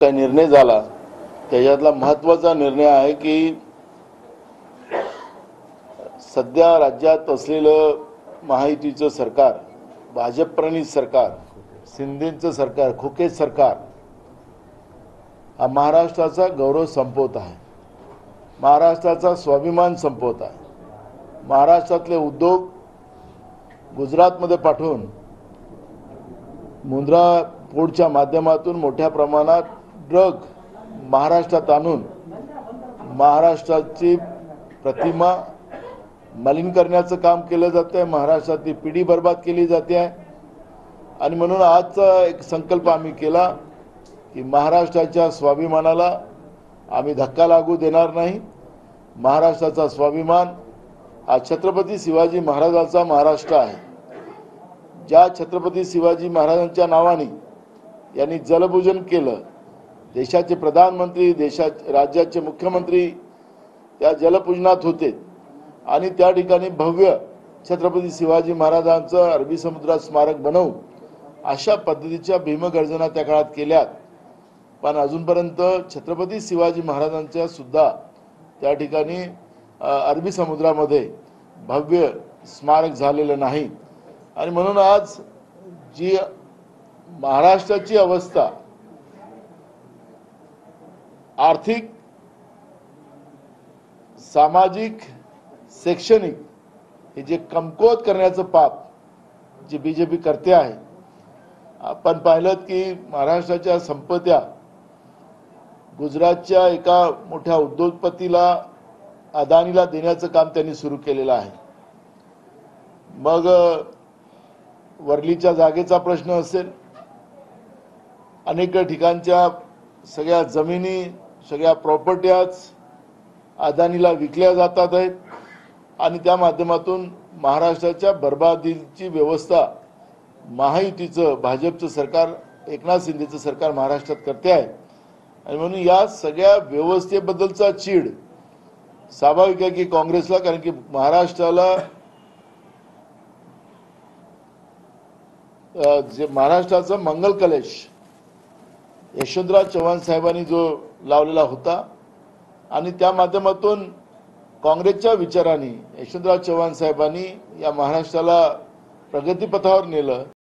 काय निर्णय झाला त्याच्यातला महत्त्वाचा निर्णय आहे की सध्या राज्यात असलेलं महायुतीचं सरकार, भाजप प्रणित सरकार, शिंदेचं सरकार, खोके सरकार हा महाराष्ट्राचा गौरव संपवत आहे, महाराष्ट्राचा स्वाभिमान संपवत आहे। महाराष्ट्रातले उद्योग गुजरातमध्ये पाठवून मुंद्रा पोर्टच्या माध्यमातून मोठ्या प्रमाणात ड्रग महाराष्ट्रात आणून महाराष्ट्राची प्रतिमा मलिन करण्याचं काम केलं जातं आहे, महाराष्ट्रातली पिढी बर्बाद केली जाते आहे। आणि म्हणून आजचा एक संकल्प आम्ही केला की महाराष्ट्राच्या स्वाभिमानाला आम्ही धक्का लागू देणार नाही। महाराष्ट्राचा स्वाभिमान हा छत्रपती शिवाजी महाराजांचा महाराष्ट्र आहे। ज्या छत्रपती शिवाजी महाराजांच्या नावाने यांनी जलपूजन केलं, देशाचे प्रधानमंत्री, राज्याचे मुख्यमंत्री त्या जलपूजनात होते आणि त्या ठिकाणी भव्य छत्रपती शिवाजी महाराजांचं अरबी समुद्रात स्मारक बनवून अशा पद्धतीच्या भीमगर्जना त्या काळात केल्यात। पण अजूनपर्यंत छत्रपती शिवाजी महाराजांच्या सुद्धा त्या ठिकाणी अरबी समुद्रामध्ये भव्य स्मारक झालेलं नाही। आणि म्हणून आज जी महाराष्ट्राची अवस्था आर्थिक, सामाजिक, शैक्षणिक हे जे कमकुवत करण्याचं पाप जे बीजेपी करते आहे, आपण पाहिलं की महाराष्ट्राच्या संपत्त्या गुजरातच्या एका मोठ्या उद्योगपतीला, अदानीला देण्याचं काम त्यांनी सुरू केलेलं आहे। मग वर्लीच्या जागेचा प्रश्न असेल, अनेक ठिकाणच्या सगळ्या जमिनी, सगळ्या प्रॉपर्ट्याज अदानीला विकल्या जातात आहेत आणि त्या माध्यमातून महाराष्ट्राच्या बर्बादीची व्यवस्था महायुतीचं, भाजपचं सरकार, एकनाथ शिंदेचं सरकार महाराष्ट्रात करते आहे। आणि म्हणून या सगळ्या व्यवस्थेबद्दलचा चीड स्वाभाविक आहे की काँग्रेसला, कारण की महाराष्ट्राला जे महाराष्ट्राचं मंगल कलेश यशवंतराव चव्हाण साहेबांनी जो लावलेला होता आणि त्या माध्यमातून काँग्रेसच्या विचारांनी यशवंतराव चव्हाण साहेबांनी या महाराष्ट्राला प्रगतीपथावर नेलं।